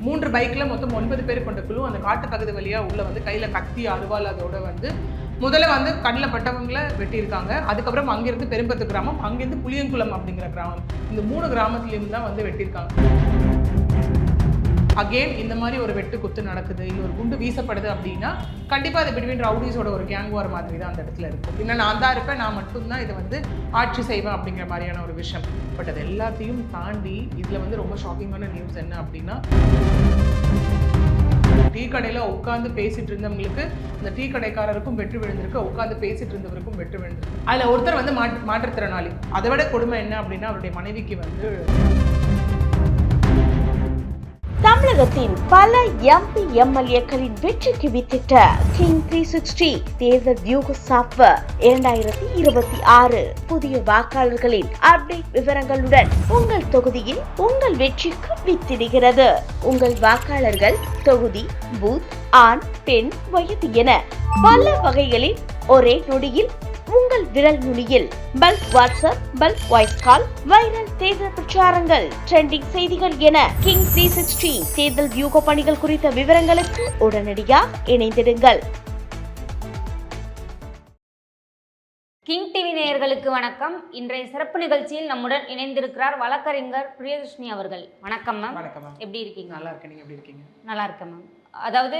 3 பைக்கில் மொத்தம் 9 பேர் கொண்ட குழு அந்த காட்டு பகுதி வழியாக உள்ள வந்து கையில் கத்தி அருவாள் அதோட வந்து முதல்ல வந்து கண்ணில் பட்டவங்களை வெட்டியிருக்காங்க. அதுக்கப்புறம் அங்கேருந்து பெரும்பத்து கிராமம், அங்கேருந்து புளியங்குளம் அப்படிங்கிற கிராமம், இந்த 3 கிராமத்துலேயும் தான் வந்து வெட்டியிருக்காங்க. அகெயின் இந்த மாதிரி ஒரு வெட்டு குத்து நடக்குது, இல்லை ஒரு குண்டு வீசப்படுது அப்படின்னா கண்டிப்பாக அது பிட்வீன் ரவுடிஸோட ஒரு கேங் வார் மாதிரி தான் அந்த இடத்துல இருக்கும். இல்லை நான் தான் இருப்பேன், நான் மட்டும்தான் இதை வந்து ஆட்சி செய்வேன் அப்படிங்கிற மாதிரியான ஒரு விஷயம். பட் அது எல்லாத்தையும் தாண்டி இதில் வந்து ரொம்ப ஷாக்கிங்கான நியூஸ் என்ன அப்படின்னா, டீ கடையில் உட்காந்து பேசிட்டு இருந்தவங்களுக்கு இந்த டீ கடைக்காரருக்கும் வெற்றி விழுந்திருக்கு, உட்காந்து பேசிட்டு இருந்தவருக்கும் வெற்றி விழுந்திருக்கு. அதில் ஒருத்தர் வந்து மாற்றுத்திறனாளி. அதை விட கொடுமை என்ன அப்படின்னா அவருடைய மனைவிக்கு வந்து தமிழகத்தின் பல எம்பி எம்எல்ஏக்களின் வெற்றிக்கு வித்திட்ட கிங் 360 தேர்தல் வியூக சாப்ட்வேர் 2026 புதிய வாக்காளர்களின் அப்டேட் விவரங்களுடன் உங்கள் தொகுதியில் உங்கள் வெற்றிக்கு வித்திடுகிறது. உங்கள் வாக்காளர்கள் தொகுதி, பூத், ஆண், பெண், வயது என பல வகைகளில் ஒரே நொடியில் உங்கள் விரல் நுனியில் bulk WhatsApp, bulk voice call, viral தேர்தல் பிரச்சாரங்கள், ட்ரெண்டிங் செய்திகள் என கிங் 360 தேர்தல் வியூக பணிகள் குறித்த விவரங்களுக்கு உடனடியாக இணைந்திடுங்கள். கிங் டிவி நேயர்களுக்கு வணக்கம். இன்றைய சிறப்பு நிகழ்ச்சியில் நம்முடன் இணைந்திருக்கிறார் வழக்கறிஞர் பிரியதர்ஷினி அவர்கள். வணக்கம் மேம். வணக்கம் மேம். எப்படி இருக்கீங்க? நல்லா இருக்கேன், நீங்க எப்படி இருக்கீங்க? நல்லா இருக்கேன் மேம். அதாவது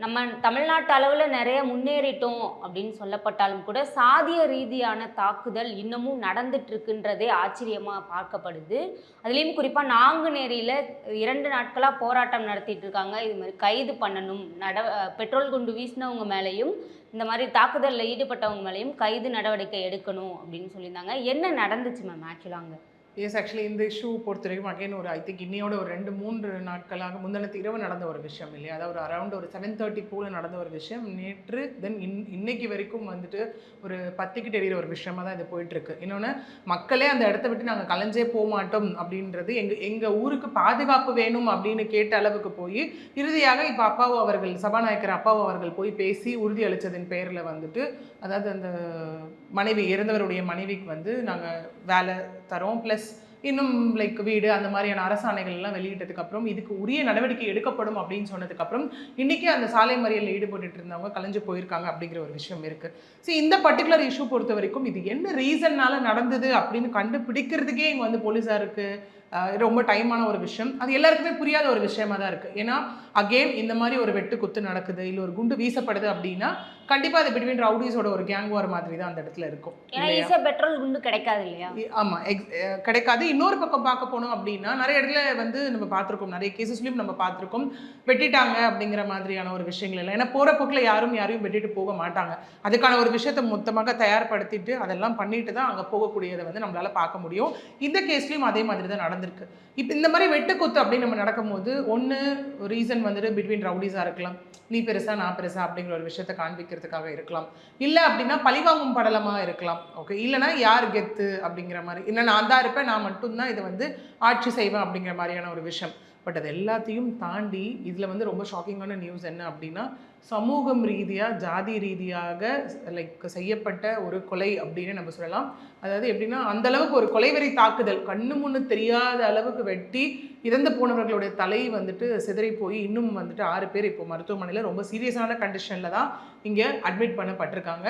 நம்ம தமிழ்நாட்டு அளவில் நிறைய முன்னேறிட்டோம் அப்படின்னு சொல்லப்பட்டாலும் கூட சாதிய ரீதியான தாக்குதல் இன்னமும் நடந்துட்டு இருக்குன்றதே ஆச்சரியமாக பார்க்கப்படுது. அதுலேயும் குறிப்பாக நாங்குநேரியில் 2 நாட்களாக போராட்டம் நடத்திட்டு இருக்காங்க. இது மாதிரி கைது பண்ணணும், பெட்ரோல் குண்டு வீசினவங்க மேலேயும் இந்த மாதிரி தாக்குதலில் ஈடுபட்டவங்க மேலேயும் கைது நடவடிக்கை எடுக்கணும் அப்படின்னு சொல்லியிருந்தாங்க. என்ன நடந்துச்சு மேம் ஆக்சுவலாங்க? எஸ், ஆக்சுவலி இந்த இஷ்யூ பொறுத்த வரைக்கும் அகைன் ஒரு ஐ திங்க் இன்னையோட ஒரு 2-3 நாட்களாக முந்தினத்து இரவு நடந்த ஒரு விஷயம் இல்லையா? அதாவது அரௌண்ட் ஒரு 7:30 போல நடந்த ஒரு விஷயம். நேற்று தென் இன்னைக்கு வரைக்கும் வந்துட்டு ஒரு 10க்கு தெரிகிற ஒரு விஷயமா தான் இது போயிட்டுருக்கு. இன்னொன்று, மக்களே அந்த இடத்த விட்டு நாங்கள் கலைஞ்சே போக மாட்டோம் அப்படின்றது எங்கள் ஊருக்கு பாதுகாப்பு வேணும் அப்படின்னு கேட்ட அளவுக்கு போய் இறுதியாக இப்போ அப்பாவு அவர்கள், சபாநாயகர் அப்பாவு அவர்கள் போய் பேசி உறுதி அளித்ததின் பெயரில் வந்துட்டு, அதாவது அந்த மனைவி, இறந்தவருடைய மனைவிக்கு வந்து நாங்கள் வேலை தரோம், ப்ளஸ் இன்னும் லைக் வீடு, அந்த மாதிரியான அரசாணைகள் எல்லாம் வெளியிட்டதுக்கு அப்புறம் இதுக்கு உரிய நடவடிக்கை எடுக்கப்படும் அப்படின்னு சொன்னதுக்கு அப்புறம் இன்னைக்கு அந்த சாலை மறியலில் ஈடுபட்டு இருந்தவங்க கலைஞ்சு போயிருக்காங்க அப்படிங்கிற ஒரு விஷயம் இருக்கு. சரி, இந்த பர்டிகுலர் இஷ்யூ பொறுத்த வரைக்கும் இது என்ன ரீசன்னால நடந்தது அப்படின்னு கண்டுபிடிக்கிறதுக்கே இங்கே வந்து போலீஸாருக்கு ரொம்ப டைமான ஒரு விஷயம். அது எல்லாருக்குமே புரியாத ஒரு விஷயமா தான் இருக்குது. ஏன்னா அகெயின் இந்த மாதிரி ஒரு வெட்டு குத்து நடக்குது, இல்லை ஒரு குண்டு வீசப்படுது அப்படின்னா கண்டிப்பாக அது பிட்வீன் ரவுடிஸோட ஒரு கேங் வார் மாதிரி தான் அந்த இடத்துல இருக்கும். பெட்ரோல் குண்டு கிடைக்காது இல்லையா? ஆமாம், கிடைக்காது. இன்னொரு பக்கம் பார்க்க போனோம் அப்படின்னா நிறைய இடத்துல வந்து நம்ம பார்த்துருக்கோம், நிறைய கேசஸ்லையும் நம்ம பார்த்துருக்கோம் வெட்டிட்டாங்க அப்படிங்கிற மாதிரியான ஒரு விஷயங்கள் இல்லை. ஏன்னா போகிற போக்கில் யாரையும் வெட்டிட்டு போக மாட்டாங்க. அதுக்கான ஒரு விஷயத்தை மொத்தமாக தயார்படுத்திட்டு அதெல்லாம் பண்ணிட்டு தான் அங்கே போகக்கூடியதை வந்து நம்மளால் பார்க்க முடியும். இந்த கேஸ்லையும் அதே மாதிரி தான் நடந்திருக்கு. இப்போ இந்த மாதிரி வெட்டுக்குத்து அப்படின்னு நம்ம நடக்கும்போது ஒன்று ரீசன் வந்துட்டு பிட்வீன் ரவுடிஸாக இருக்கலாம், நீ பெருசா நான் பெருசா அப்படிங்கிற ஒரு விஷயத்தை காண்பிக்கிறதுக்காக இருக்கலாம், இல்லை அப்படின்னா பழிவாங்கும் படலமாக இருக்கலாம், ஓகே, இல்லைனா யார் கெத்து அப்படிங்கிற மாதிரி, இல்லை நான் தான் இருப்பேன், நான் மட்டும்தான் இதை வந்து ஆட்சி செய்வேன் அப்படிங்கிற மாதிரியான ஒரு விஷயம். பட் அது எல்லாத்தையும் தாண்டி இதில் வந்து ரொம்ப ஷாக்கிங்கான நியூஸ் என்ன அப்படின்னா, சமூகம் ரீதியாக, ஜாதி ரீதியாக லைக் செய்யப்பட்ட ஒரு கொலை அப்படின்னு நம்ம சொல்லலாம். அதாவது எப்படின்னா, அந்தளவுக்கு ஒரு கொலைவெறி தாக்குதல், கண்ணு முன்னு தெரியாத அளவுக்கு வெட்டி இறந்து போனவர்களுடைய தலை வந்துட்டு சிதறி போய் இன்னும் வந்துட்டு 6 பேர் இப்போ மருத்துவமனையில் ரொம்ப சீரியஸான கண்டிஷனில் தான் இங்கே அட்மிட் பண்ணப்பட்டிருக்காங்க.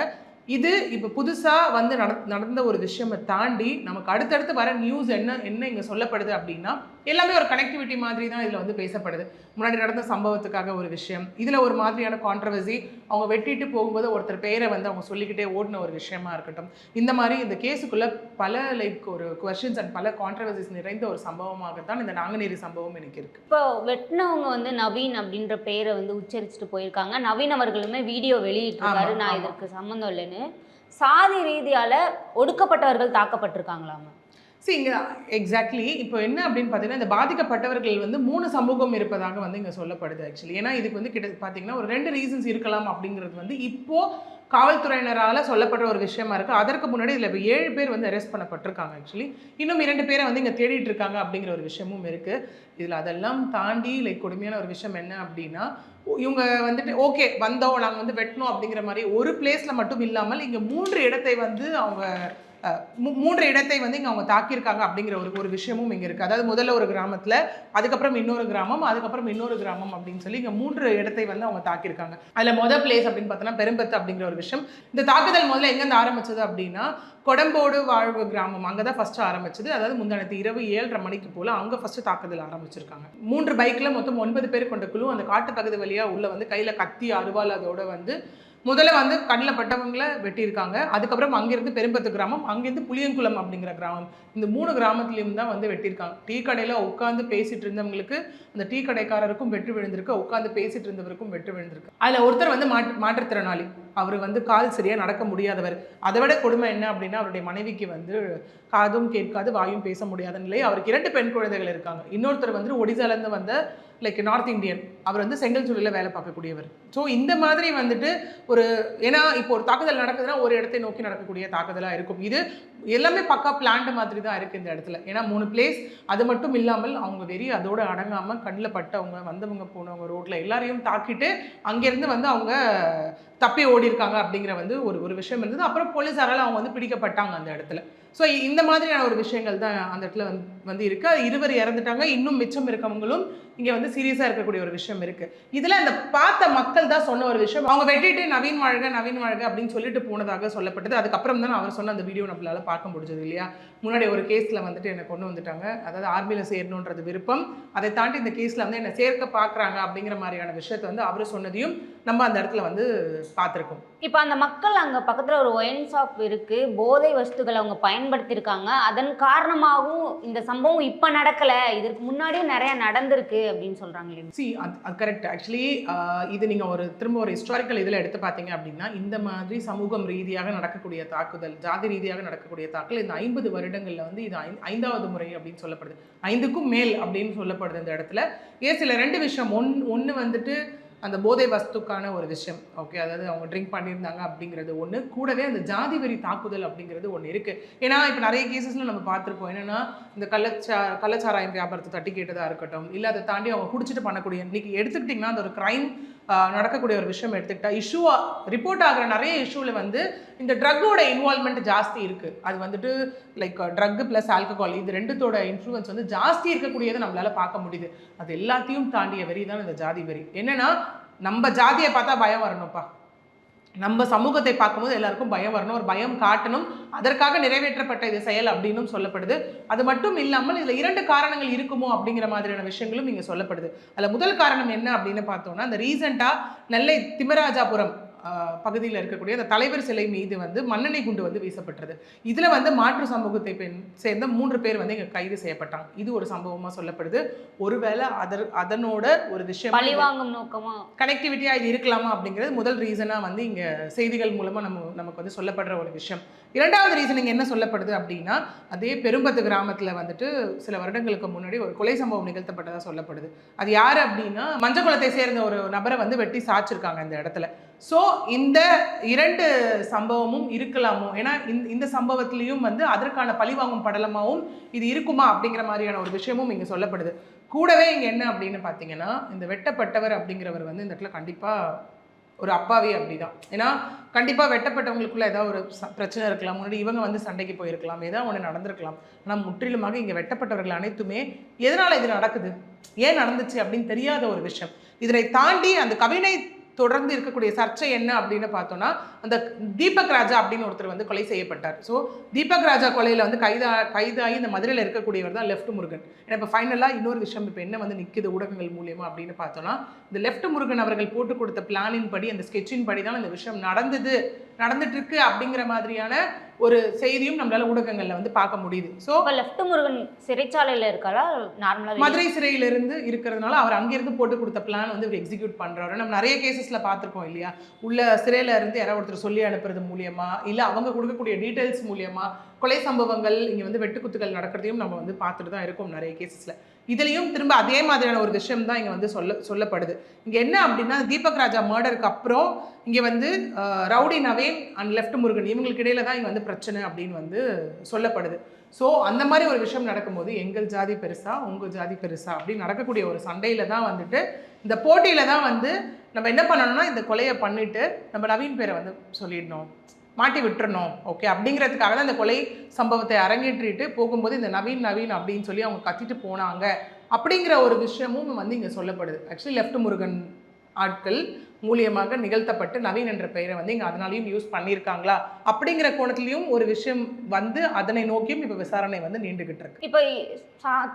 இது இப்போ புதுசாக வந்து நடந்த ஒரு விஷயத்தை தாண்டி நமக்கு அடுத்தடுத்து வர நியூஸ் என்ன இங்கே சொல்லப்படுது அப்படின்னா, எல்லாமே ஒரு கனெக்டிவிட்டி மாதிரி தான் இதில் வந்து பேசப்படுது. முன்னாடி நடந்த சம்பவத்துக்காக ஒரு விஷயம், இதில் ஒரு மாதிரியான கான்ட்ரவர்சி, அவங்க வெட்டிட்டு போகும்போது ஒருத்தர் பேரை வந்து அவங்க சொல்லிக்கிட்டே ஓடின ஒரு விஷயமா இருக்கட்டும், இந்த மாதிரி இந்த கேஸுக்குள்ளே பல லைக் ஒரு குவெஸ்டின்ஸ் அண்ட் பல கான்ட்ரவர்சிஸ் நிறைந்த ஒரு சம்பவமாகத்தான் இந்த நாங்குநேரி சம்பவம் எனக்கு இருக்குது. இப்போ வெட்டினவங்க வந்து நவீன் அப்படின்ற பேரை வந்து உச்சரிச்சுட்டு போயிருக்காங்க. நவீன் அவர்களுமே வீடியோ வெளியிட்டிருக்காரு, நான் இதற்கு சம்மந்தம் இல்லைன்னு. சாதி ரீதியால் ஒடுக்கப்பட்டவர்கள் தாக்கப்பட்டிருக்காங்களாமா? சரி, இங்கே எக்ஸாக்ட்லி இப்போ என்ன அப்படின்னு பார்த்தீங்கன்னா, இந்த பாதிக்கப்பட்டவர்கள் வந்து 3 சமூகம் இருப்பதாக வந்து இங்கே சொல்லப்படுது ஆக்சுவலி. ஏன்னா இதுக்கு வந்து பார்த்தீங்கன்னா ஒரு 2 ரீசன்ஸ் இருக்கலாம் அப்படிங்கிறது வந்து இப்போது காவல்துறையினரால் சொல்லப்பட்ட ஒரு விஷயமா இருக்குது. அதற்கு முன்னாடி இதில் இப்போ 7 பேர் வந்து அரெஸ்ட் பண்ணப்பட்டிருக்காங்க ஆக்சுவலி. இன்னும் 2 பேரை வந்து இங்கே தேடிட்டு இருக்காங்க அப்படிங்கிற ஒரு விஷயமும் இருக்குது. இதில் அதெல்லாம் தாண்டி லைக் கொடுமையான ஒரு விஷயம் என்ன அப்படின்னா, இவங்க வந்துட்டு ஓகே வந்தோம், நாங்கள் வந்து வெட்டணும் அப்படிங்கிற மாதிரி ஒரு பிளேஸில் மட்டும் இல்லாமல் இங்கே 3 இடத்தை வந்து அவங்க 3 இடத்தை வந்து இங்கே அவங்க தாக்கியிருக்காங்க அப்படிங்கிற ஒரு விஷயமும் இங்கே இருக்குது. அதாவது முதல்ல ஒரு கிராமத்தில், அதுக்கப்புறம் இன்னொரு கிராமம், அதுக்கப்புறம் இன்னொரு கிராமம் அப்படின்னு சொல்லி இங்கே 3 இடத்தை வந்து அவங்க தாக்கியிருக்காங்க. அதில் மொதல் பிளேஸ் அப்படின்னு பார்த்தோன்னா பெரும்பத்து அப்படிங்கிற ஒரு விஷயம். இந்த தாக்குதல் முதல்ல எங்கேருந்து ஆரம்பிச்சது அப்படின்னா கொடம்போடு வாழ்வு கிராமம், அங்கே தான் ஃபஸ்ட்டு ஆரம்பிச்சது. அதாவது முந்தானத்து இரவு 7:30 மணிக்கு போல் அங்கே ஃபஸ்ட்டு தாக்குதல் ஆரம்பிச்சிருக்காங்க. 3 பைக்கில் மொத்தம் 9 பேர் கொண்ட குழு அந்த காட்டு பகுதி வழியாக உள்ள வந்து கையில் கத்தி அருவாள் அதோட வந்து முதல்ல வந்து கண்ணில் பட்டவங்களை வெட்டியிருக்காங்க. அதுக்கப்புறம் அங்கேருந்து பெரும்பத்து கிராமம், அங்கேருந்து புளியங்குளம் அப்படிங்கிற கிராமம், இந்த 3 கிராமத்துலேயும் தான் வந்து வெட்டியிருக்காங்க. டீ கடையில் உட்காந்து பேசிகிட்டு இருந்தவங்களுக்கு அந்த டீ கடைக்காரருக்கும் வெட்டு விழுந்திருக்கு, உட்காந்து பேசிகிட்டு இருந்தவருக்கும் வெட்டு விழுந்திருக்கு. அதில் ஒருத்தர் வந்து மாற்றுத்திறனாளி, அவர் வந்து கால் சரியாக நடக்க முடியாதவர். அதை விட கொடுமை என்ன அப்படின்னா அவருடைய மனைவிக்கு வந்து காதும் கேட்காது வாயும் பேச முடியாத நிலை. அவருக்கு 2 பெண் குழந்தைகள் இருக்காங்க. இன்னொருத்தர் வந்து ஒடிசாலேருந்து வந்த லைக் நார்த் இந்தியன், அவர் வந்து செங்கல் சூழலில் வேலை பார்க்கக்கூடியவர். ஸோ இந்த மாதிரி வந்துட்டு ஏன்னா இப்போ ஒரு தாக்குதல் நடக்குதுன்னா ஒரு இடத்தை நோக்கி நடக்கக்கூடிய தாக்குதலாக இருக்கும். இது எல்லாமே பக்கா பிளான்ட் மாதிரி தான் இருக்குது இந்த இடத்துல. ஏன்னா 3 பிளேஸ், அது மட்டும் இல்லாமல் அவங்க வெறி அதோட அடங்காமல் கண்ணில் பட்டவங்க வந்தவங்க போனவங்க ரோட்டில் எல்லாரையும் தாக்கிட்டு அங்கேருந்து வந்து அவங்க தப்பி ஓடி இருக்காங்க அப்படிங்கிற வந்து ஒரு விஷயம் இருந்தது. அப்புறம் போலீஸாரால் அவங்க வந்து பிடிக்கப்பட்டாங்க அந்த இடத்துல. ஸோ இந்த மாதிரியான ஒரு விஷயங்கள் தான் அந்த இடத்துல வந்து இருக்குது. 2 இறந்துட்டாங்க, இன்னும் மிச்சம் இருக்கவங்களும் இங்கே வந்து சீரியஸாக இருக்கக்கூடிய ஒரு விஷயம் இருக்குது. இதில் அந்த பார்த்த மக்கள் தான் சொன்ன ஒரு விஷயம், அவங்க வெட்டிட்டு நவீன் வாழ்க அப்படின்னு சொல்லிட்டு போனதாக சொல்லப்பட்டது. அதுக்கப்புறம் தான் அவர் சொன்ன அந்த வீடியோ நம்மளால பார்க்க முடிஞ்சது இல்லையா. முன்னாடி ஒரு கேஸில் வந்துட்டு என்னை கொண்டு வந்துட்டாங்க, அதாவது ஆர்மியில் சேரணுன்றது விருப்பம், அதை தாண்டி இந்த கேஸில் வந்து என்னை சேர்க்க பார்க்குறாங்க அப்படிங்கிற மாதிரியான விஷயத்தை வந்து அவர் சொன்னதையும் நம்ம அந்த இடத்துல வந்து பார்த்துருக்கோம். இப்போ அந்த மக்கள் அங்கே பக்கத்தில் ஒரு ஒயின் ஷாப் இருக்குது, போதை வஸ்துகளை அவங்க பயன்படுத்தியிருக்காங்க, அதன் காரணமாகவும் இந்த சம்பவம் இப்போ நடக்கலை, இதற்கு முன்னாடியும் நிறைய நடந்திருக்கு அப்படின்னு சொல்கிறாங்களே. அது கரெக்ட். ஆக்சுவலி இது நீங்கள் திரும்ப ஒரு ஹிஸ்டாரிக்கல் இதில் எடுத்து பார்த்தீங்க அப்படின்னா இந்த மாதிரி சமூகம் ரீதியாக நடக்கக்கூடிய தாக்குதல், ஜாதி ரீதியாக நடக்கக்கூடிய தாக்குதல் இந்த 50 வருடங்களில் வந்து இது 5வது முறை அப்படின்னு சொல்லப்படுது. 5க்கும் மேல் அப்படின்னு சொல்லப்படுது இந்த இடத்துல. சில 2 விஷயம். ஒன்று வந்துட்டு அந்த போதை வஸ்துக்கான ஒரு விஷயம், ஓகே, அதாவது அவங்க ட்ரிங்க் பண்ணியிருந்தாங்க அப்படிங்கிறது ஒன்று, கூடவே அந்த ஜாதி வெறி தாக்குதல் அப்படிங்கிறது ஒன்று இருக்குது. ஏன்னா இப்போ நிறைய கேசஸில் நம்ம பார்த்துருப்போம், என்னென்னா இந்த கள்ளச்சாராயம் வியாபாரத்தை தட்டி கேட்டதாக இருக்கட்டும், இல்லை அதை தாண்டி அவங்க குடிச்சிட்டு பண்ணக்கூடிய, இன்றைக்கி எடுத்துக்கிட்டிங்கன்னா அந்த ஒரு க்ரைம் நடக்கக்கூடிய ஒரு விஷயம் எடுத்துக்கிட்டா இஷ்யூவாக ரிப்போர்ட் ஆகிற நிறைய இஷ்யூவில் வந்து இந்த ட்ரக்கோட இன்வால்மெண்ட் ஜாஸ்தி இருக்குது. அது வந்துட்டு லைக் ட்ரக் ப்ளஸ் ஆல்கஹால், இது 2தோட இன்ஃப்ளூயன்ஸ் வந்து ஜாஸ்தி இருக்கக்கூடியதை நம்மளால் பார்க்க முடியுது. அது எல்லாத்தையும் தாண்டிய வெறி தான் இந்த ஜாதி வெறி. என்னென்னா நம்ம ஜாதியை பார்த்தா பயம் வரணும்ப்பா, நம்ம சமூகத்தை பார்க்கும்போது எல்லாருக்கும் பயம் வரணும், ஒரு பயம் காட்டணும், அதற்காக நிறைவேற்றப்பட்ட இது செயல் அப்படின்னும் சொல்லப்படுது. அது மட்டும் இல்லாமல் இதில் 2 காரணங்கள் இருக்குமோ அப்படிங்கிற மாதிரியான விஷயங்களும் இங்கே சொல்லப்படுது. அதில் முதல் காரணம் என்ன அப்படின்னு பார்த்தோம்னா, இந்த ரீசெண்டாக நெல்லை திம்மராஜாபுரம் பகுதியில் இருக்கக்கூடிய அந்த தலைவர் சிலை மீது வந்து மண்ணெண்ணெய் குண்டு வந்து வீசப்பட்டது. இதில் வந்து மாற்று சமூகத்தை சேர்ந்த 3 பேர் வந்து இங்கே கைது செய்யப்பட்டாங்க. இது ஒரு சம்பவமாக சொல்லப்படுது. ஒருவேளை அதனோட ஒரு விஷயம் பழிவாங்கும் நோக்கமா கனெக்டிவிட்டியாக இது இருக்கலாமா அப்படிங்கிறது முதல் ரீசனாக வந்து இங்கே செய்திகள் மூலமாக நமக்கு வந்து சொல்லப்படுற ஒரு விஷயம். 2வது ரீசன் இங்கே என்ன சொல்லப்படுது அப்படின்னா, அதே பெரும்பத்து கிராமத்தில் வந்துட்டு சில வருடங்களுக்கு முன்னாடி ஒரு கொலை சம்பவம் நிகழ்த்தப்பட்டதாக சொல்லப்படுது. அது யார் அப்படின்னா மஞ்சக்குளத்தை சேர்ந்த ஒரு நபரை வந்து வெட்டி சாச்சிருக்காங்க இந்த இடத்துல. ஸோ இந்த 2 சம்பவமும் இருக்கலாமோ, ஏன்னா இந்த சம்பவத்திலையும் வந்து அதற்கான பழிவாங்கும் படலமாகவும் இது இருக்குமா அப்படிங்கிற மாதிரியான ஒரு விஷயமும் இங்கே சொல்லப்படுது. கூடவே இங்கே என்ன அப்படின்னு பார்த்தீங்கன்னா, இந்த வெட்டப்பட்டவர் அப்படிங்கிறவர் வந்து இந்த இடத்துல கண்டிப்பாக ஒரு அப்பாவே அப்படிதான். ஏன்னா கண்டிப்பாக வெட்டப்பட்டவங்களுக்குள்ள ஏதாவது ஒரு பிரச்சனை இருக்கலாம், முன்னாடி இவங்க வந்து சண்டைக்கு போயிருக்கலாம், ஏதாவது ஒன்று நடந்திருக்கலாம். ஆனால் முற்றிலுமாக இங்கே வெட்டப்பட்டவர்கள் அனைத்துமே எதனால் இது நடக்குது, ஏன் நடந்துச்சு அப்படின்னு தெரியாத ஒரு விஷயம். இதனை தாண்டி அந்த கவினை தொடர்ந்து இருக்கக்கூடிய சர்ச்சை என்ன அப்படின்னு பார்த்தோன்னா, அந்த தீபக் ராஜா அப்படின்னு ஒருத்தர் வந்து கொலை செய்யப்பட்டார். ஸோ தீபக் ராஜா கொலையில் வந்து கைதாகி இந்த மதுரையில் இருக்கக்கூடியவர் தான் லெஃப்ட் முருகன். ஏன்னா இப்போ ஃபைனலாக இன்னொரு விஷயம் இப்போ என்ன வந்து நிற்கிது ஊடகங்கள் மூலியமாக அப்படின்னு பார்த்தோன்னா, இந்த லெஃப்ட் முருகன் அவர்கள் போட்டு கொடுத்த பிளானின் படி, அந்த ஸ்கெட்சின் படி தான் இந்த விஷயம் நடந்துட்டு இருக்கு அப்படிங்கிற மாதிரியான ஒரு செய்தியும் நம்மளால ஊடகங்கள்ல வந்து பார்க்க முடியுது. ஸோ லெஃப்ட் முருகன் சிறைச்சாலையில் இருக்காரா, நார்மலாக மதுரை சிறையிலிருந்து இருக்கிறதுனால அவர் அங்கிருந்து போட்டு கொடுத்த பிளான் வந்து இவர் எக்ஸிக்யூட் பண்றாரு. நம்ம நிறைய கேசஸ்ல பார்த்துருக்கோம் இல்லையா, உள்ள சிறையில இருந்து யாராவது ஒருத்தர் சொல்லி அனுப்புறது மூலியமா, இல்லை அவங்க கொடுக்கக்கூடிய டீட்டெயில்ஸ் மூலியமா கொலை சம்பவங்கள் இங்கே வந்து வெட்டுக்குத்துக்கள் நடக்கிறதையும் நம்ம வந்து பார்த்துட்டு தான் இருக்கோம் நிறைய கேசஸ்ல. இதுலேயும் திரும்ப அதே மாதிரியான ஒரு விஷயம் தான் இங்கே வந்து சொல்லப்படுது. இங்கே என்ன அப்படின்னா, தீபக் ராஜா மர்டருக்கு அப்புறம் இங்கே வந்து rowdy Naveen and left Murugan இவங்களுக்கு இடையில தான் இங்கே வந்து பிரச்சனை அப்படின்னு வந்து சொல்லப்படுது. ஸோ அந்த மாதிரி ஒரு விஷயம் நடக்கும்போது எங்கள் ஜாதி பெருசா உங்கள் ஜாதி பெருசா அப்படின்னு நடக்கக்கூடிய ஒரு சண்டையில் தான் வந்துட்டு, இந்த போட்டியில் தான் வந்து நம்ம என்ன பண்ணணும்னா, இந்த கொலையை பண்ணிட்டு நம்ம நவீன் பேரை வந்து சொல்லிடணும், மாட்டி விட்டுறணும் ஓகே அப்படிங்கிறதுக்காக தான் இந்த கொலை சம்பவத்தை அரங்கேற்றிட்டு போகும்போது இந்த நவீன் நவீன் அப்படின்னு சொல்லி அவங்க கத்திட்டு போனாங்க அப்படிங்கிற ஒரு விஷயமும் வந்து இங்கே சொல்லப்படுது. ஆக்சுவலி லெஃப்ட் முருகன் ஆட்கள் மூலியமாக நிகழ்த்தப்பட்டு நவீன் என்ற பெயரை வந்து இங்கே அதனாலையும் யூஸ் பண்ணியிருக்காங்களா அப்படிங்கிற கோணத்துலையும் ஒரு விஷயம் வந்து அதனை நோக்கியும் இப்போ விசாரணை வந்து நீண்டுகிட்டு இருக்கு. இப்போ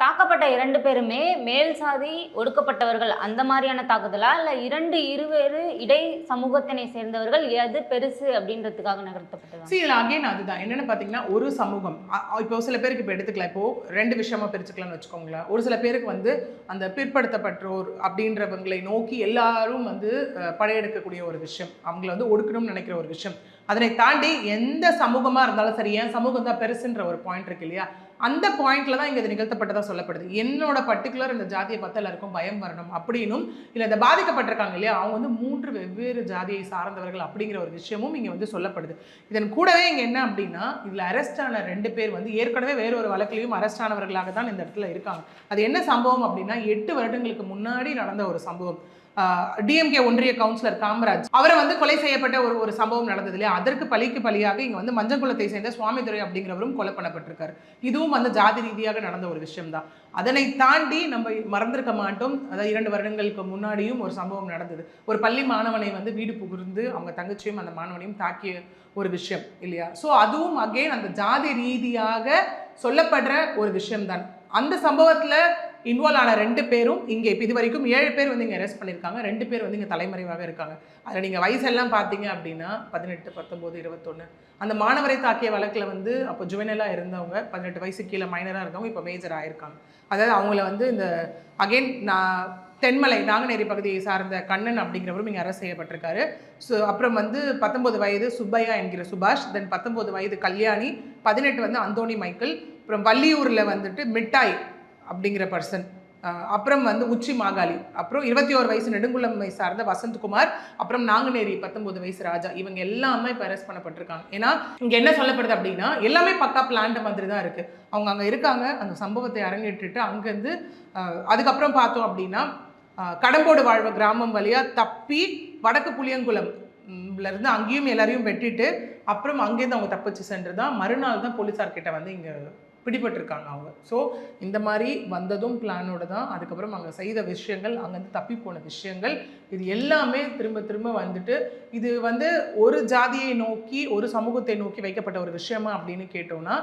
தாக்கப்பட்ட 2 பேருமே மேல் சாதி ஒடுக்கப்பட்டவர்கள் அந்த மாதிரியான தாக்குதலா இல்லை இருவேறு இடை சமூகத்தினை சேர்ந்தவர்கள் எது பெருசு அப்படின்றதுக்காக நகர்த்தப்பட்டதா? இதில் அகைன் அதுதான் என்னென்னு பார்த்தீங்கன்னா ஒரு சமூகம் இப்போ சில பேருக்கு இப்போ எடுத்துக்கலாம், இப்போ 2 விஷயமா பிரிச்சுக்கலாம்னு வச்சுக்கோங்களேன். ஒரு சில பேருக்கு வந்து அந்த பிற்படுத்தப்பட்டோர் அப்படின்றவங்களை நோக்கி எல்லாரும் வந்து படையெடுக்கக்கூடிய ஒரு விஷயம், அவங்கள வந்து ஒடுக்கணும்னு நினைக்கிற ஒரு விஷயம். அதனை தாண்டி எந்த சமூகமாக இருந்தாலும் சரி, என் சமூகம் தான் பெருசுன்ற ஒரு பாயிண்ட் இருக்கு இல்லையா, அந்த பாயிண்ட்ல தான் இங்கே இது நிகழ்த்தப்பட்டதாக சொல்லப்படுது. என்னோட பர்டிகுலர் இந்த ஜாதியை பார்த்து எல்லாருக்கும் பயம் வரணும் அப்படின்னும் இல்லை இந்த பாதிக்கப்பட்டிருக்காங்க இல்லையா அவங்க வந்து 3 வெவ்வேறு ஜாதியை சார்ந்தவர்கள் அப்படிங்கிற ஒரு விஷயமும் இங்கே வந்து சொல்லப்படுது. இதன் கூடவே இங்கே என்ன அப்படின்னா இதில் அரெஸ்ட் ஆன 2 பேர் வந்து ஏற்கனவே வேற ஒரு வழக்கிலையும் அரெஸ்ட் ஆனவர்களாக தான் இந்த இடத்துல இருக்காங்க. அது என்ன சம்பவம் அப்படின்னா 8 வருடங்களுக்கு முன்னாடி நடந்த ஒரு சம்பவம். டிஎம்கே ஒன்றிய கவுன்சிலர் காமராஜ் அவரை வந்து கொலை செய்யப்பட்ட ஒரு சம்பவம் நடந்தது இல்லையா, அதற்கு பழியாக இங்கே வந்து மஞ்சக்குளத்தை சேர்ந்த சுவாமிதுரை அப்படிங்கிறவரும் கொலை பண்ணப்பட்டிருக்காரு. இதுவும் வந்து ஜாதி ரீதியாக நடந்த ஒரு விஷயம் தான். அதனை தாண்டி நம்ம மறந்திருக்க மாட்டோம், அதாவது 2 வருடங்களுக்கு முன்னாடியும் ஒரு சம்பவம் நடந்தது. ஒரு பள்ளி மாணவனை வந்து வீடு புகுந்து அவங்க தங்கச்சியும் அந்த மாணவனையும் தாக்கிய ஒரு விஷயம் இல்லையா. ஸோ அதுவும் அகெயின் அந்த ஜாதி ரீதியாக சொல்லப்படுற ஒரு விஷயம்தான். அந்த சம்பவத்தில் இன்வால்வ் ஆன 2 பேரும் இங்கே இப்போ இது வரைக்கும் 7 பேர் வந்து இங்கே அரெஸ்ட் பண்ணியிருக்காங்க. 2 பேர் வந்து இங்கே தலைமறைவாக இருக்காங்க. அதில் நீங்கள் வயசெல்லாம் பார்த்தீங்க அப்படின்னா 18, 19, 21 அந்த மாணவரை தாக்கிய வழக்கில் வந்து அப்போ ஜுவனலாக இருந்தவங்க 18 வயசு கீழே மைனராக இருந்தவங்க இப்போ மேஜர் ஆகியிருக்காங்க. அதாவது அவங்கள வந்து இந்த அகெயின் தென்மலை நாங்குநேரி பகுதியை சார்ந்த கண்ணன் அப்படிங்கிறவரும் இங்கே அரெஸ்ட் செய்யப்பட்டிருக்காரு. ஸோ அப்புறம் வந்து 19 வயது சுப்பையா என்கிற சுபாஷ், தென் 19 வயது கல்யாணி, 18 வந்து அந்தோணி மைக்கேல், அப்புறம் வள்ளியூரில் வந்துட்டு மிட்டாய் அப்படிங்கிற பர்சன், அப்புறம் வந்து உச்சி மாகாளி, அப்புறம் 21 வயசு நெடுங்குளமை சார்ந்த வசந்த்குமார், அப்புறம் நாங்குநேரி 19 வயசு ராஜா. இவங்க எல்லாமே இப்போ அரெஸ்ட் பண்ணப்பட்டிருக்காங்க. ஏன்னா இங்கே என்ன சொல்லப்படுது அப்படின்னா எல்லாமே பக்கா பிளான்ட் மாதிரி தான் இருக்குது. அவங்க அங்கே இருக்காங்க, அந்த சம்பவத்தை அரங்கேற்றிட்டு அங்கேருந்து அதுக்கப்புறம் பார்த்தோம் அப்படின்னா கடம்போடு வாழ்வ கிராமம் வழியாக தப்பி வடக்கு புளியங்குளம்லேருந்து அங்கேயும் எல்லாரையும் வெட்டிட்டு அப்புறம் அங்கேருந்து அவங்க தப்பிச்சு சென்று தான் மறுநாள் தான் போலீஸார்கிட்ட வந்து இங்கே பிடிபட்டிருக்காங்க அவங்க. ஸோ இந்த மாதிரி வந்ததும் பிளானோட தான். அதுக்கப்புறம் அங்கே செய்த விஷயங்கள், அங்கேருந்து தப்பி போன விஷயங்கள், இது எல்லாமே திரும்ப திரும்ப வந்துட்டு இது வந்து ஒரு ஜாதியை நோக்கி ஒரு சமூகத்தை நோக்கி வைக்கப்பட்ட ஒரு விஷயமா அப்படின்னு கேட்டோம்னா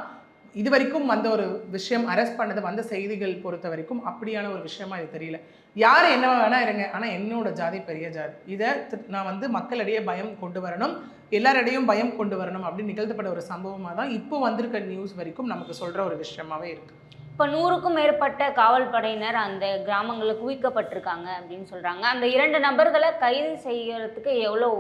இது வரைக்கும் வந்த ஒரு விஷயம், அரெஸ்ட் பண்ணது வந்த செய்திகள் பொறுத்த வரைக்கும் அப்படியான ஒரு விஷயமா இது தெரியல. யார் என்ன வேணா இருங்க, ஆனால் என்னோட ஜாதி பெரிய ஜாதி, இதை நான் வந்து மக்களிடையே பயம் கொண்டு வரணும், எல்லாரிடையும் பயம் கொண்டு வரணும் அப்படின்னு நிகழ்த்தப்பட்ட ஒரு சம்பவமாக தான் இப்போ வந்திருக்க நியூஸ் வரைக்கும் நமக்கு சொல்கிற ஒரு விஷயமாவே இருக்குது. இப்போ 100க்கும் மேற்பட்ட காவல் படையினர் அந்த கிராமங்களில் குவிக்கப்பட்டிருக்காங்க அப்படின்னு சொல்கிறாங்க. அந்த 2 நபர்களை கைது செய்யறதுக்கு எவ்வளோ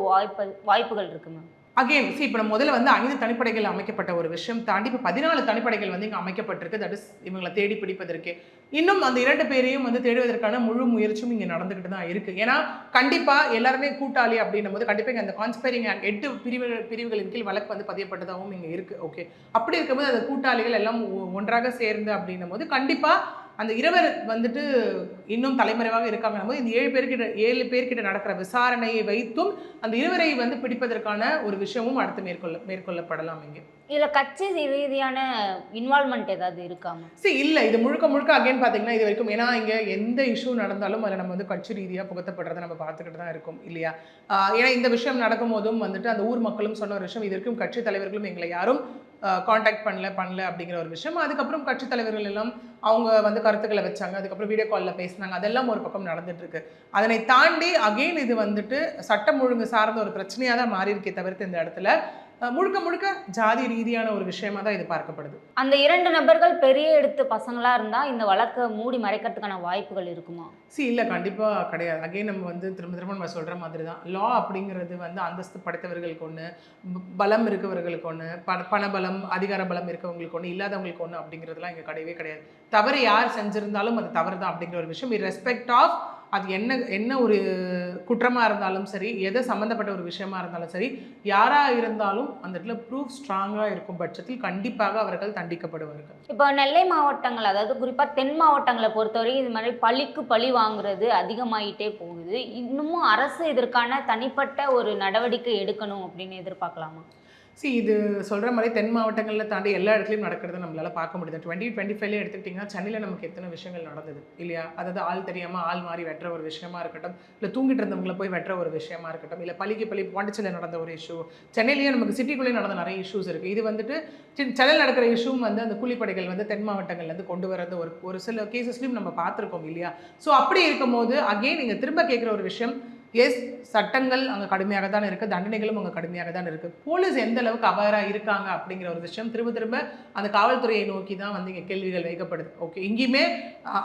வாய்ப்புகள் இருக்குங்க? அகெயின் இப்போ நம்ம முதல்ல வந்து 5 தனிப்படைகள் அமைக்கப்பட்ட ஒரு விஷயம் தாண்டி இப்போ 14 தனிப்படைகள் வந்து இங்கே அமைக்கப்பட்டிருக்கு. தட் இஸ் இவங்களை தேடி பிடிப்பதற்கு. இன்னும் அந்த 2 பேரையும் வந்து தேடுவதற்கான முழு முயற்சியும் இங்கே நடந்துக்கிட்டு தான் இருக்குது. ஏன்னா கண்டிப்பாக எல்லாருமே கூட்டாளி அப்படின்னும் போது கண்டிப்பாக இங்கே அந்த கான்ஸ்பைரிங் ஆக்ட் 8 பிரிவுகளின் கீழ் வழக்கு வந்து பதியப்பட்டதாகவும் இங்கே இருக்குது. ஓகே, அப்படி இருக்கும்போது அந்த கூட்டாளிகள் எல்லாம் ஒன்றாக சேர்ந்து அப்படின்னும் போது கண்டிப்பாக அந்த 2 வந்துட்டு இன்னும் தலைமறைவாக இருக்காங்கன்னும் போது இந்த 7 பேர்கிட்ட நடக்கிற விசாரணையை வைத்தும் அந்த 2 வந்து பிடிப்பதற்கான ஒரு விஷயமும் அடுத்து மேற்கொள்ளப்படலாம். இங்கே இதில் கட்சி ரீதியான இன்வால்மெண்ட் ஏதாவது இருக்காமா? இல்லை, இது முழுக்க அகைன் பார்த்தீங்கன்னா இது வரைக்கும், ஏன்னா இங்கே எந்த இஷ்யூ நடந்தாலும் அதில் நம்ம வந்து கட்சி ரீதியாக புகத்தப்படுறதை நம்ம பார்த்துக்கிட்டு தான் இருக்கோம் இல்லையா. ஏன்னா இந்த விஷயம் நடக்கும் போதும் வந்துட்டு அந்த ஊர் மக்களும் சொன்ன ஒரு விஷயம், இது வரைக்கும் கட்சி தலைவர்களும் எங்களை யாரும் காண்டாக்ட் பண்ணல அப்படிங்கிற ஒரு விஷயம். அதுக்கப்புறம் கட்சி தலைவர்கள் எல்லாம் அவங்க வந்து கருத்துக்களை வச்சாங்க, அதுக்கப்புறம் வீடியோ காலில் பேசினாங்க, அதெல்லாம் ஒரு பக்கம் நடந்துட்டு இருக்கு. அதனை தாண்டி அகெயின் இது வந்துட்டு சட்டம் ஒழுங்கு சார்ந்த ஒரு பிரச்சனையாக தான் மாறி இருக்கே தவிர்த்து இந்த இடத்துல முழுக்க ஜாதி ரீதியான ஒரு விஷயமா தான் இது பார்க்கப்படுது. அந்த 2 நபர்கள் பெரிய எடுத்து பசங்களா இருந்தா இந்த வழக்கை மூடி மறைக்கிறதுக்கான வாய்ப்புகள் இருக்குமா? இல்லை, கண்டிப்பா கிடையாது. அகைன் நம்ம வந்து திரும்ப நம்ம சொல்ற மாதிரி தான், லா அப்படிங்கிறது வந்து அந்தஸ்து படைத்தவர்களுக்கு ஒன்று, பலம் இருக்கவர்களுக்கு ஒன்று, பணபலம் அதிகார பலம் இருக்கவங்களுக்கு ஒன்று, இல்லாதவங்களுக்கு ஒன்று அப்படிங்கிறதுலாம் இங்கே கிடையவே கிடையாது. தவறு யார் செஞ்சிருந்தாலும் அது தவறு தான் அப்படிங்கிற ஒரு விஷயம், ரெஸ்பெக்ட் ஆஃப் அது என்ன ஒரு குற்றமாக இருந்தாலும் சரி, எதை சம்மந்தப்பட்ட ஒரு விஷயமா இருந்தாலும் சரி, யாராக இருந்தாலும் அந்த இடத்துல ப்ரூஃப் ஸ்ட்ராங்காக இருக்கும் பட்சத்தில் கண்டிப்பாக அவர்கள் தண்டிக்கப்படுவார்கள். இப்போ நெல்லை மாவட்டங்கள், அதாவது குறிப்பாக தென் மாவட்டங்களை பொறுத்தவரை இது மாதிரி பழிக்கு பழி வாங்குறது அதிகமாகிட்டே போகுது. இன்னமும் அரசு இதற்கான தனிப்பட்ட ஒரு நடவடிக்கை எடுக்கணும் அப்படின்னு எதிர்பார்க்கலாமா? இது சொல்கிற மாதிரி தென் மாவட்டங்களில் தாண்டி எல்லா இடத்துலையும் நடக்கிறத நம்மளால பார்க்க முடியுது. 2025 எடுத்துக்கிட்டிங்கன்னா சென்னையில் நமக்கு எத்தனை விஷயங்கள் நடந்தது இல்லையா? அதாவது ஆள் தெரியாமல் ஆள் மாறி வெட்டுற ஒரு விஷயமா இருக்கட்டும், இல்லை தூங்கிட்டு இருந்தவங்களை போய் வெட்டுற ஒரு விஷயமா இருக்கட்டும், இல்லை பள்ளிக்கு பாண்டிச்சேரியில் நடந்த ஒரு இஷ்யூ, சென்னையிலேயே நமக்கு சிட்டிக்குள்ளேயே நடந்த நிறைய இஷ்யூஸ் இருக்குது. இது வந்துட்டு சென்னையில் நடக்கிற இஷ்யூவும் வந்து அந்த கூலிப்படைகள் வந்து தென் மாவட்டங்கள்லேருந்து கொண்டு வரது ஒரு சில கேசஸ்லையும் நம்ம பார்த்துருக்கோம் இல்லையா? ஸோ அப்படி இருக்கும்போது அகெயின் நீங்கள் திரும்ப கேட்குற ஒரு விஷயம், எஸ் சட்டங்கள் அங்கே கடுமையாக தான் இருக்குது, தண்டனைகளும் அங்கே கடுமையாக தான் இருக்குது. போலீஸ் எந்த அளவுக்கு அவேராக இருக்காங்க அப்படிங்கிற ஒரு விஷயம் திரும்ப திரும்ப அந்த காவல்துறையை நோக்கி தான் வந்து இங்கே கேள்விகள் வைக்கப்படுது. ஓகே, இங்கேயுமே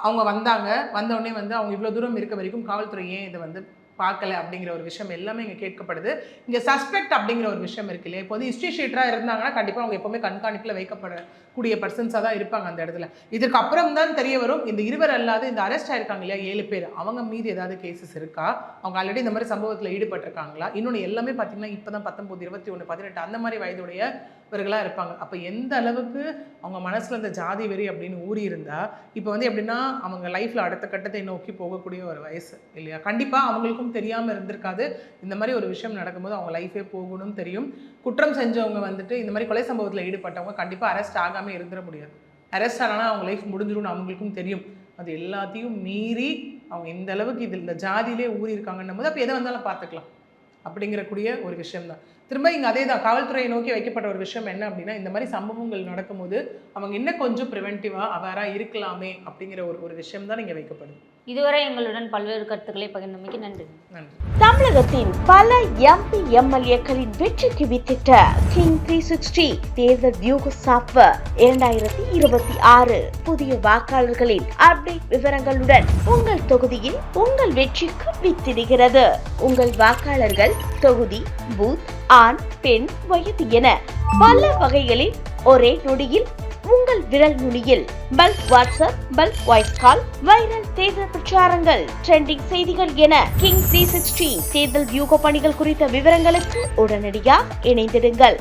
அவங்க வந்தோடனே வந்து அவங்க இவ்வளோ தூரம் இருக்க வரைக்கும் காவல்துறை ஏன் இதை வந்து பார்க்கல அப்படிங்கிற ஒரு விஷயம் எல்லாமே இங்கே கேட்கப்படுது. இங்கே சஸ்பெக்ட் அப்படிங்கிற ஒரு விஷயம் இருக்கு இல்லையா? இப்போ வந்து ஹிஸ்ட்ரி ஷீட்டராக இருந்தாங்கன்னா கண்டிப்பாக அவங்க எப்போவுமே கண்காணிப்பில் வைக்கப்படக்கூடிய பர்சன்ஸாக தான் இருப்பாங்க அந்த இடத்துல. இதற்கு அப்புறம் தான் தெரிய வரும் இந்த இருவர் அல்லாத இந்த அரெஸ்ட் ஆயிருக்காங்க இல்லையா 7 பேர், அவங்க மீது ஏதாவது கேசஸ் இருக்கா, அவங்க ஆல்ரெடி இந்த மாதிரி சம்பவத்தில் ஈடுபட்டிருக்காங்களா, இன்னொன்று எல்லாமே பார்த்தீங்கன்னா இப்போ தான் 19, 21, 18 அந்த மாதிரி வயதுடையவர்களாக இருப்பாங்க. அப்போ எந்த அளவுக்கு அவங்க மனசில் அந்த ஜாதி வெறி அப்படின்னு ஊறி இருந்தால் இப்போ வந்து எப்படின்னா அவங்க லைஃப்பில் அடுத்த கட்டத்தை நோக்கி போகக்கூடிய ஒரு வயசு இல்லையா? கண்டிப்பாக அவங்களுக்கும் தெரியாமல் இருந்திருக்காது. இந்த மாதிரி ஒரு விஷயம் நடக்கும்போது அவங்க லைஃபே போகணும்னு தெரியும். குற்றம் செஞ்சவங்க வந்துட்டு இந்த மாதிரி கொலை சம்பவத்தில் ஈடுபட்டவங்க கண்டிப்பாக அரெஸ்ட் ஆகாமல் இருந்துட முடியாது. அரெஸ்ட் ஆனால் அவங்க லைஃப் முடிஞ்சிடும்னு அவங்களுக்கும் தெரியும். அது எல்லாத்தையும் மீறி அவங்க இந்த அளவுக்கு இந்த ஜாதியிலே ஊறி இருக்காங்கன்னும் போது அப்போ எதை வந்தாலும் பார்த்துக்கலாம் அப்படிங்கிறக்கூடிய ஒரு விஷயம்தான். திரும்ப இங்கே அதே தான் காவல்துறையை நோக்கி வைக்கப்பட்ட ஒரு விஷயம் என்ன அப்படின்னா, இந்த மாதிரி சம்பவங்கள் நடக்கும்போது அவங்க இன்னும் கொஞ்சம் ப்ரிவென்டிவாக அவேராக இருக்கலாமே அப்படிங்கிற ஒரு விஷயம் தான் இங்கே வைக்கப்படுது. இதுவரை எங்களுடன் பல்வேறு கருத்துக்களை பகிர்ந்தமைக்கு நன்றி. தமிழகத்தின் பல எம்பி எம்எல்ஏக்களின் வெற்றிக்கு வித்திட்ட கிங் 360 தேர்தல் வியூக சாப்ட்வேர் 2026 புதிய வாக்காளர்களின் அப்டேட் விவரங்களுடன் உங்கள் தொகுதியில் உங்கள் வெற்றிக்கு வித்திடுகிறது. உங்கள் வாக்காளர்கள் தொகுதி, பூத், ஆண், பெண், வயது என பல வகைகளில் ஒரே நொடியில் உங்கள் விரல் நுனியில் bulk WhatsApp, bulk voice call, viral தேர்தல் பிரச்சாரங்கள், ட்ரெண்டிங் செய்திகள் என கிங் 360 தேர்தல் வியூக பணிகள் குறித்த விவரங்களுக்கு உடனடியாக இணைந்திடுங்கள்.